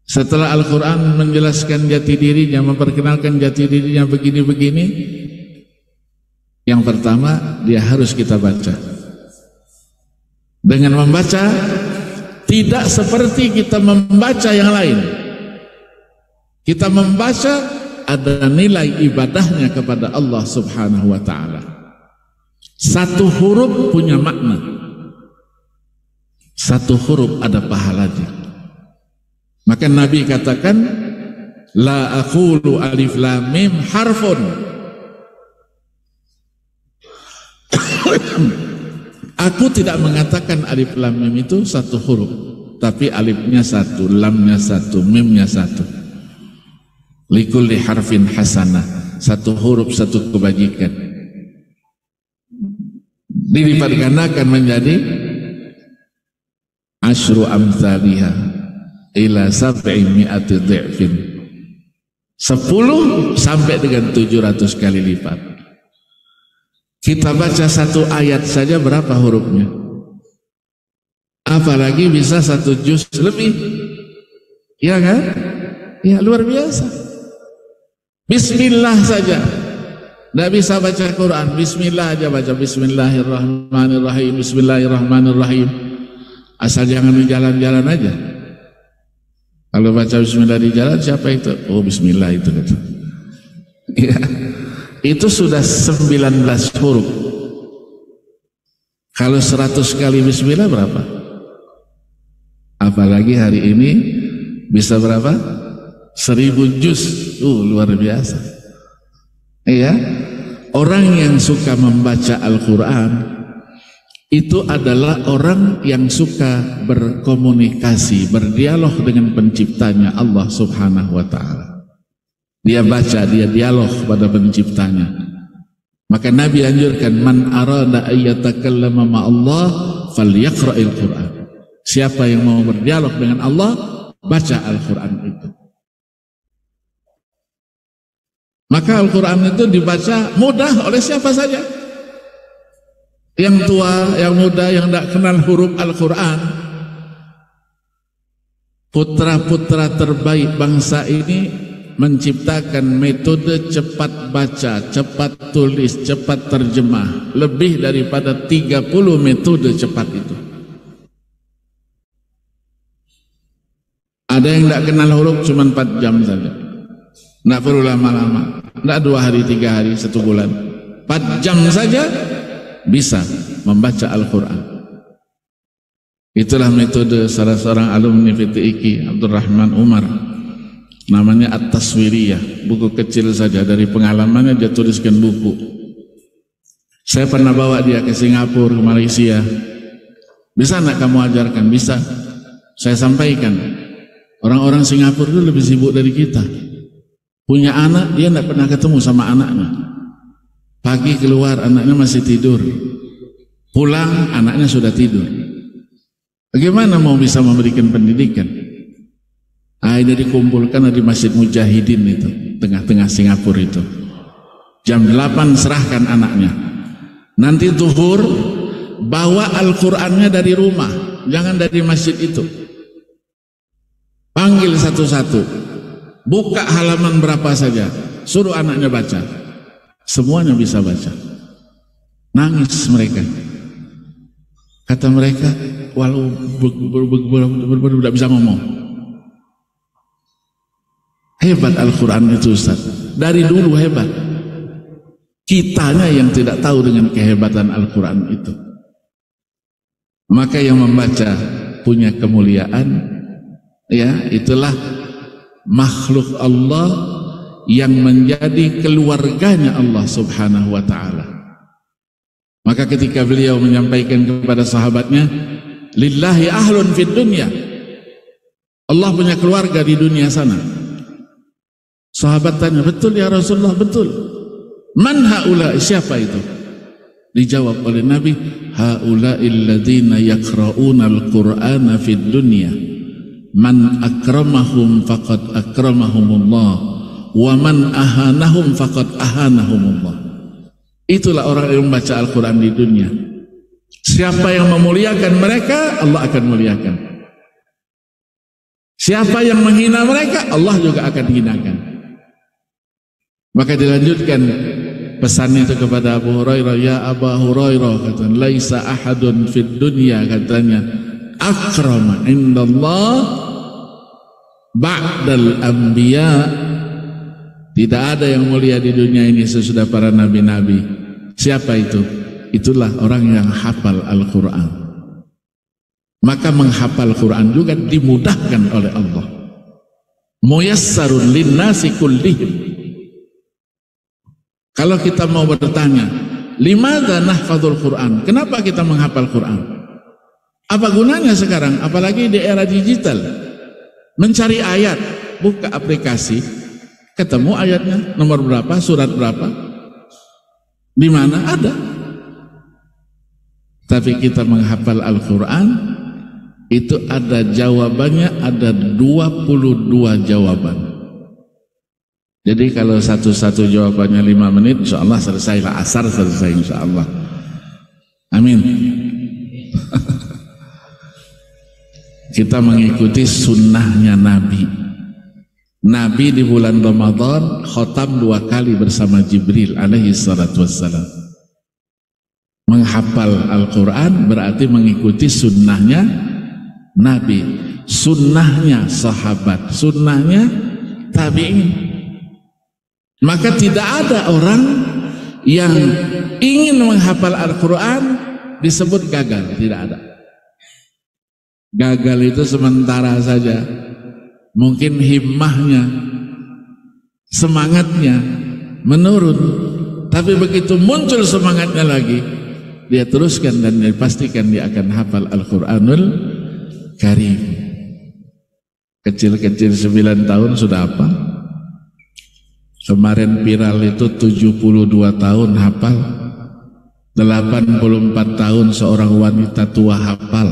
Setelah Al-Quran menjelaskan jati dirinya, memperkenalkan jati dirinya begini-begini, yang pertama dia harus kita baca. Dengan membaca, tidak seperti kita membaca yang lain. Kita membaca ada nilai ibadahnya kepada Allah Subhanahu wa ta'ala. Satu huruf punya makna. Satu huruf ada pahalanya. Maka Nabi katakan, la aqulu alif lam mim harfun. Aku tidak mengatakan alif lam mim itu satu huruf, tapi alifnya satu, lamnya satu, mimnya satu. Likulli harfin hasanah, satu huruf satu kebajikan. Dilipat gandakan menjadi asyru amthaliha ila sab'i mi'ati dhi'fin, 10 sampai dengan 700 kali lipat. Kita baca satu ayat saja berapa hurufnya? Apalagi bisa 1 juz lebih. Ya kan? Ya, luar biasa. Bismillah saja tidak bisa baca Quran, bismillah aja baca, bismillahirrahmanirrahim, bismillahirrahmanirrahim. Asal jangan di jalan-jalan aja. Kalau baca bismillah di jalan, siapa itu? Oh, bismillah itu kata. Ya, itu sudah 19 huruf. Kalau 100 kali bismillah berapa? Apalagi hari ini bisa berapa? 1000 juz. Luar biasa. Iya, orang yang suka membaca Al-Quran itu adalah orang yang suka berkomunikasi, berdialog dengan penciptanya Allah Subhanahu wa ta'ala. Dia baca, dia dialog pada penciptanya. Maka Nabi anjurkan, man arada ayyatakallama ma'allah falyaqra'il Quran. Siapa yang mau berdialog dengan Allah, baca Al-Quran itu. Maka Al-Quran itu dibaca mudah oleh siapa saja. Yang tua, yang muda, yang tidak kenal huruf Al-Quran. Putra-putra terbaik bangsa ini menciptakan metode cepat baca, cepat tulis, cepat terjemah. Lebih daripada 30 metode cepat itu. Ada yang tidak kenal huruf cuma 4 jam saja. Tidak perlu lama-lama, tidak 2 hari, 3 hari, 1 bulan, 4 jam saja bisa membaca Al-Quran. Itulah metode salah seorang alumni VTIQ, Abdurrahman Umar, namanya At-Taswiriyah, buku kecil saja. Dari pengalamannya dia tuliskan buku. Saya pernah bawa dia ke Singapura, ke Malaysia. Bisa nak kamu ajarkan? Bisa. Saya sampaikan, orang-orang Singapura itu lebih sibuk dari kita. Punya anak, dia tidak pernah ketemu sama anaknya. Pagi keluar, anaknya masih tidur. Pulang, anaknya sudah tidur. Bagaimana mau bisa memberikan pendidikan? Ini dikumpulkan di Masjid Mujahidin itu, tengah-tengah Singapura itu. Jam 8 serahkan anaknya. Nanti zuhur, bawa Al-Qur'annya dari rumah, jangan dari masjid itu. Panggil satu-satu. Buka halaman berapa saja, suruh anaknya baca. Semuanya bisa baca. Nangis mereka. Kata mereka, walau tidak bisa ngomong. Hebat Al-Quran itu, Ustaz. Dari dulu hebat. Kitanya yang tidak tahu dengan kehebatan Al-Quran itu. Maka yang membaca punya kemuliaan. Ya, itulah makhluk Allah yang menjadi keluarganya Allah Subhanahu wa ta'ala. Maka ketika beliau menyampaikan kepada sahabatnya, lillahi ahlun fid dunya, Allah punya keluarga di dunia sana. Sahabat tanya, betul ya Rasulullah? Betul. Man haula, siapa itu? Dijawab oleh Nabi, haula'il ladzina yaqra'una al-Qur'ana fid dunya, man akramahum faqad akramahumullah, wa man ahanahum faqad ahanahumullah. Itulah orang yang membaca Al-Quran di dunia. Siapa yang memuliakan mereka, Allah akan muliakan. Siapa yang menghina mereka, Allah juga akan hinakan. Maka dilanjutkan pesan itu kepada Abu Hurairah, ya Abu Hurairah, katanya, laisa ahadun fid dunya, katanya, akrama indallah ba'dal anbiya. Tidak ada yang mulia di dunia ini sesudah para nabi-nabi. Siapa itu? Itulah orang yang hafal Al-Quran. Maka menghafal Quran juga dimudahkan oleh Allah. Muyassarun linnasi kullihim. Kalau kita mau bertanya, limadza nahfadzul Quran? Kenapa kita menghafal Quran? Apa gunanya sekarang? Apalagi di era digital. Mencari ayat, buka aplikasi, ketemu ayatnya, nomor berapa, surat berapa, di mana ada. Tapi kita menghafal Al-Quran, itu ada jawabannya, ada 22 jawaban. Jadi kalau satu-satu jawabannya 5 menit, insya Allah selesailah, asar selesai insya Allah. Amin. Kita mengikuti sunnahnya Nabi. Nabi di bulan Ramadan khotam 2 kali bersama Jibril alaihi salatu wassalam. Menghafal Al-Quran berarti mengikuti sunnahnya Nabi, sunnahnya sahabat, sunnahnya tabi'in. Maka tidak ada orang yang ingin menghafal Al-Quran disebut gagal, tidak ada. Gagal itu sementara saja, mungkin himmahnya, semangatnya menurun, tapi begitu muncul semangatnya lagi, dia teruskan dan dia pastikan dia akan hafal Al-Quranul Karim. Kecil-kecil 9 tahun sudah apa? Kemarin viral itu 72 tahun hafal, 84 tahun seorang wanita tua hafal.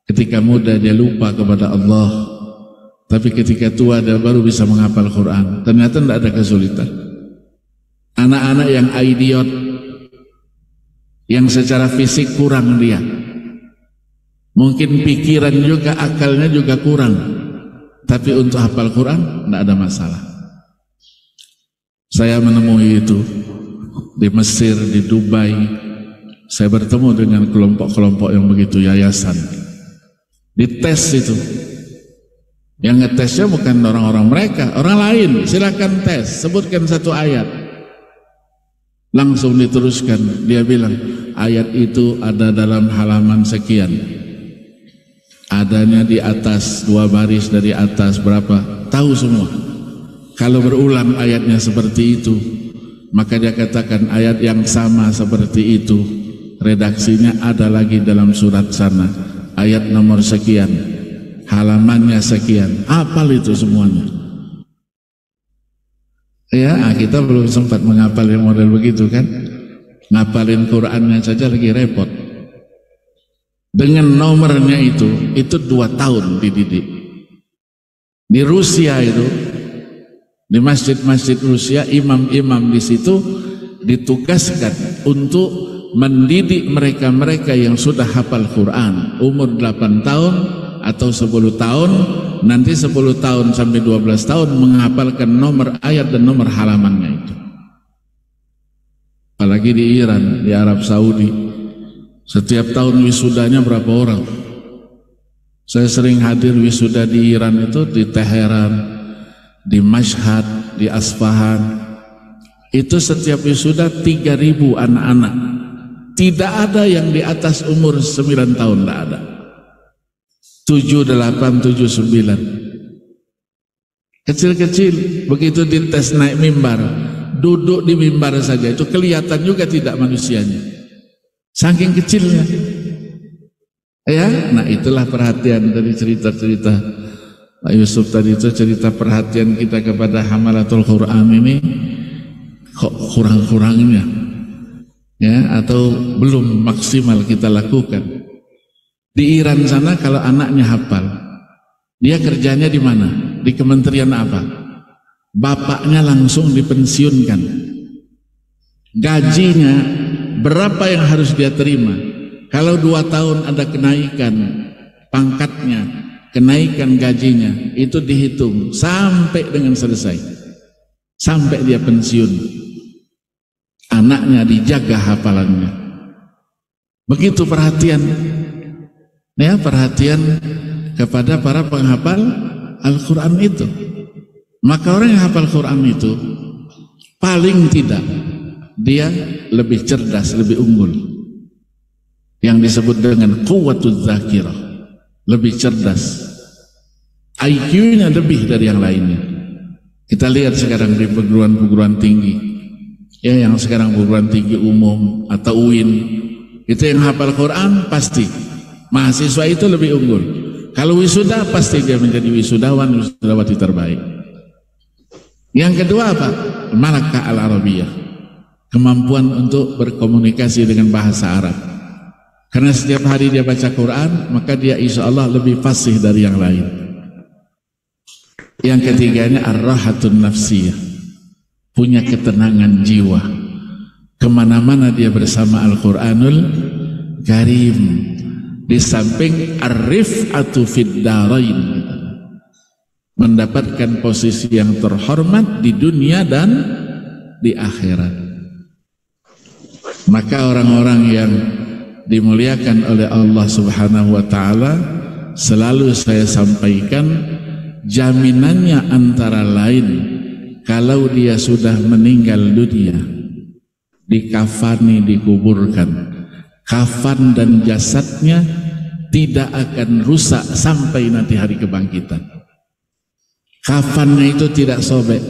Ketika muda dia lupa kepada Allah, tapi ketika tua dia baru bisa menghafal Quran. Ternyata tidak ada kesulitan. Anak-anak yang idiot, yang secara fisik kurang dia, mungkin pikiran juga, akalnya juga kurang, tapi untuk hafal Quran tidak ada masalah. Saya menemui itu di Mesir, di Dubai. Saya bertemu dengan kelompok-kelompok yang begitu, yayasan. Dites itu, yang ngetesnya bukan orang-orang mereka, orang lain. Silakan tes, sebutkan 1 ayat. Langsung diteruskan. Dia bilang ayat itu ada dalam halaman sekian, adanya di atas 2 baris dari atas berapa, tahu semua. Kalau berulang ayatnya seperti itu, maka dia katakan ayat yang sama seperti itu redaksinya ada lagi dalam surat sana, ayat nomor sekian, halamannya sekian. Hafal itu semuanya. Ya, kita belum sempat menghafal yang model begitu kan. Ngapalin Qurannya saja lagi repot. Dengan nomornya itu 2 tahun dididik. Di Rusia itu, di masjid-masjid Rusia, imam-imam di situ ditugaskan untuk mendidik mereka-mereka yang sudah hafal Quran umur 8 tahun atau 10 tahun, nanti 10 tahun sampai 12 tahun menghafalkan nomor ayat dan nomor halamannya itu. Apalagi di Iran, di Arab Saudi, setiap tahun wisudanya berapa orang? Saya sering hadir wisuda di Iran itu, di Teheran, di Mashhad, di Asfahan. Itu setiap wisuda 3.000 anak-anak. Tidak ada yang di atas umur 9 tahun, tidak ada. 7, 8, 7, 9. Kecil-kecil, begitu dites naik mimbar, duduk di mimbar saja, itu kelihatan juga tidak manusianya. Saking kecilnya. Ya, nah itulah perhatian dari cerita-cerita Pak Yusuf tadi itu, cerita perhatian kita kepada hamalatul Quran ini kok kurang-kurangnya, ya, atau belum maksimal kita lakukan. Di Iran sana kalau anaknya hafal, dia kerjanya di mana? Di kementerian apa? Bapaknya langsung dipensiunkan. Gajinya berapa yang harus dia terima? Kalau 2 tahun ada kenaikan pangkatnya, kenaikan gajinya, itu dihitung sampai dengan selesai, sampai dia pensiun. Anaknya dijaga hafalannya. Begitu perhatian, ya, perhatian kepada para penghafal Al-Quran itu. Maka orang yang hafal Quran itu paling tidak dia lebih cerdas, lebih unggul, yang disebut dengan quwwatuz zakirah, lebih cerdas, IQ-nya lebih dari yang lainnya. Kita lihat sekarang di perguruan-perguruan tinggi, ya, yang sekarang perguruan tinggi umum atau UIN, itu yang hafal Quran pasti mahasiswa itu lebih unggul. Kalau wisuda pasti dia menjadi wisudawan, wisudawati terbaik. Yang kedua apa? Malakah al-Arabiyah, kemampuan untuk berkomunikasi dengan bahasa Arab. Karena setiap hari dia baca Quran, maka dia insya Allah lebih fasih dari yang lain. Yang ketiganya ar-rahatun nafsiyah, punya ketenangan jiwa. Kemana-mana dia bersama Al-Quranul Karim. Di samping ar-rif'atu fid darain, mendapatkan posisi yang terhormat di dunia dan di akhirat. Maka orang-orang yang dimuliakan oleh Allah Subhanahu wa ta'ala, selalu saya sampaikan, jaminannya antara lain, kalau dia sudah meninggal dunia, dikafani, dikuburkan, kafan dan jasadnya tidak akan rusak sampai nanti hari kebangkitan. Kafannya itu tidak sobek,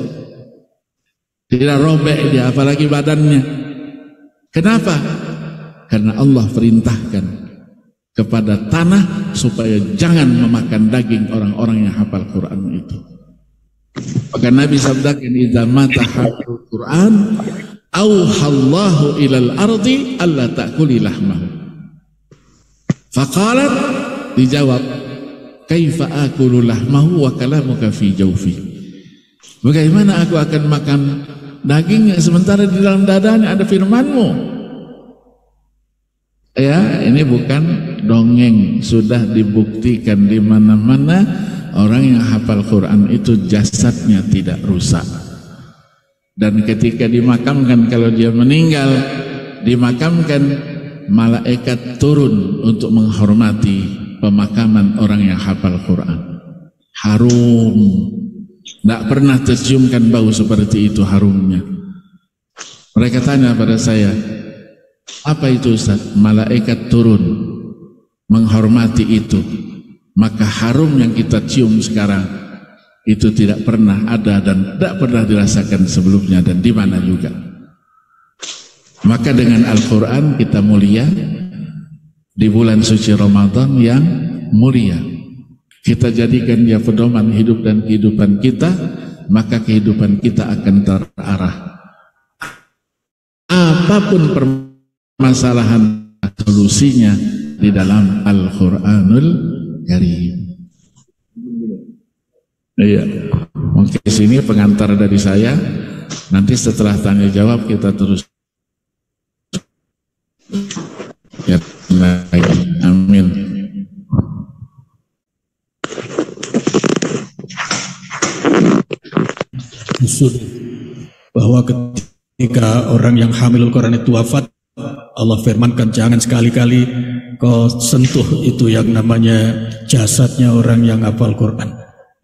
tidak robek dia, apalagi badannya. Kenapa? Karena Allah perintahkan kepada tanah supaya jangan memakan daging orang-orang yang hafal Quran itu. Maka Nabi sabdakan, idza mata hafal Quran auhallahu ilal ardi alla ta'kuli lahmahu. Faqalat, dijawab, kaifa akulu lahmahu wa kalamuka fi jawfi. Bagaimana aku akan makan dagingnya sementara di dalam dadanya ada firmanmu? Ya, ini bukan dongeng, sudah dibuktikan di mana-mana orang yang hafal Quran itu jasadnya tidak rusak. Dan ketika dimakamkan, kalau dia meninggal, dimakamkan, malaikat turun untuk menghormati pemakaman orang yang hafal Quran. Harum, tidak pernah terciumkan bau seperti itu harumnya. Mereka tanya pada saya, apa itu Ustaz? Malaikat turun menghormati itu. Maka harum yang kita cium sekarang itu tidak pernah ada dan tidak pernah dirasakan sebelumnya dan di mana juga. Maka dengan Al-Quran kita mulia di bulan suci Ramadan yang mulia. Kita jadikan dia pedoman hidup dan kehidupan kita, maka kehidupan kita akan terarah. Apapun permasalahan, solusinya di dalam Al-Quranul Karim. Iya, mungkin di sini pengantar dari saya. Nanti setelah tanya jawab kita terus. Ya, amin. Bahwa ketika orang yang hamilul Quran itu wafat, Allah firmankan jangan sekali-kali kau sentuh itu yang namanya jasadnya orang yang hafal Quran.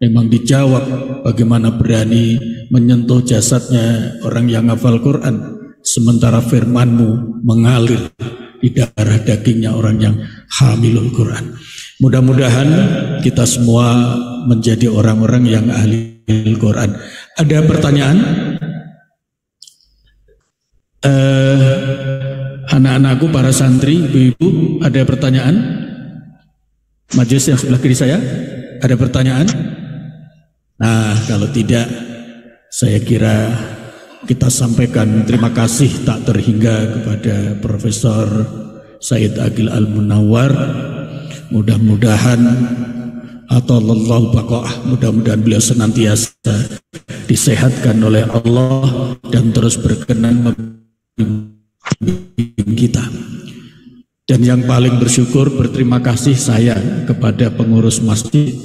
Memang dijawab, bagaimana berani menyentuh jasadnya orang yang hafal Quran, sementara firmanmu mengalir di darah dagingnya orang yang hamilul Quran. Mudah-mudahan kita semua menjadi orang-orang yang ahli Quran. Ada pertanyaan? Anak-anakku, para santri, ibu-ibu, ada pertanyaan? Majelis yang sebelah kiri saya, ada pertanyaan? Nah, kalau tidak, saya kira kita sampaikan terima kasih tak terhingga kepada Profesor Said Aqil Al-Munawwar. Mudah-mudahan atallahu baqa'ah, mudah-mudahan beliau senantiasa disehatkan oleh Allah dan terus berkenan membimbing kita. Dan yang paling bersyukur, berterima kasih saya kepada pengurus masjid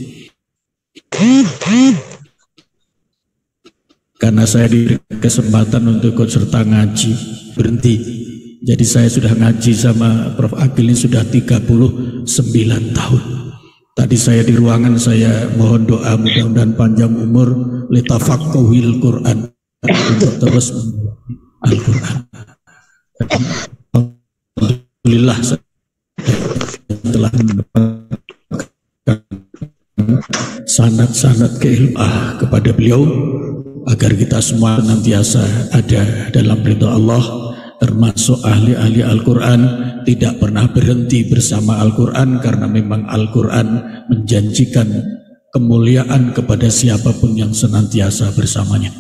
karena saya diberi kesempatan untuk ikut serta ngaji berhenti. Jadi saya sudah ngaji sama Prof. Agil ini sudah 39 tahun. Tadi saya di ruangan, saya mohon doa mudah-mudahan panjang umur, litafaqquhil Quran, untuk terus Al-Quran. Alhamdulillah saya telah mendapatkan sanad-sanad keilmuan kepada beliau agar kita semua senantiasa ada dalam ridha Allah, termasuk ahli-ahli Al-Quran, tidak pernah berhenti bersama Al-Quran, karena memang Al-Quran menjanjikan kemuliaan kepada siapapun yang senantiasa bersamanya.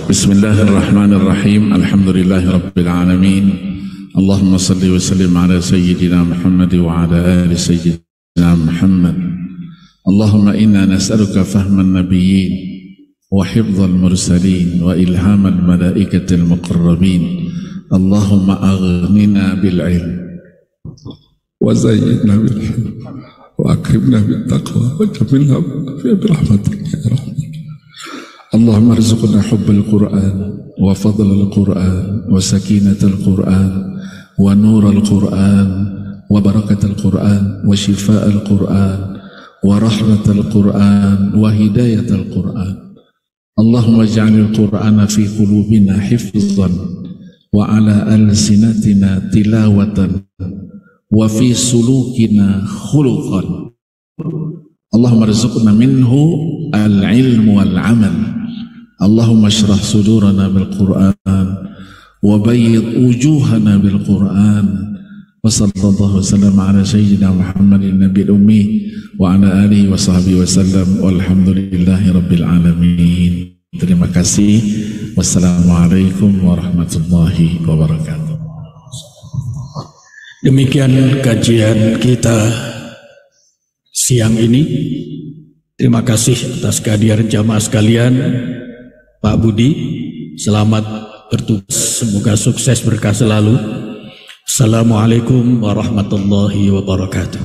Bismillahirrahmanirrahim. Alhamdulillahi rabbil alamin. Allahumma salli wa sallim ala sayyidina Muhammad wa ala ali sayyidina Muhammad. Allahumma inna nas'aluka fahman nabiyyin wa hifdzal mursalin wa ilhamal malaikatil muqarrabin. Allahumma aghnina bil ilm wa zayyinna bil hilm wa akrimna bit taqwa wa jamilna bi rahmatika ya rahman. Allahumma arzuqna hubbal Qur'an wa fadlal Qur'an wa sakinatal Qur'an wa nural Qur'an wa barakatal Qur'an wa shifa'al Qur'an wa rahmatal Qur'an wa hidayatal Qur'an. Allahumma ij'alil Qur'ana fi qulubina hifzan wa ala alsinatina tilawatan wa fi sulukina khuluqan. Allahumma arzuqna minhu al-ilm wal-amal. Allahumma shrah sudurana bil-Qur'an wa bayyid wujuhana bil-Qur'an wa sallallahu wasallam ala sayyidina Muhammadin nabiyil ummi wa ala alihi wa sahbihi wasallam walhamdulillahi rabbil alamin. Terima kasih. Wassalamualaikum warahmatullahi wabarakatuh. Demikian kajian kita siang ini. Terima kasih atas kehadiran jamaah sekalian. Pak Budi, selamat bertugas, semoga sukses berkah selalu. Assalamualaikum warahmatullahi wabarakatuh.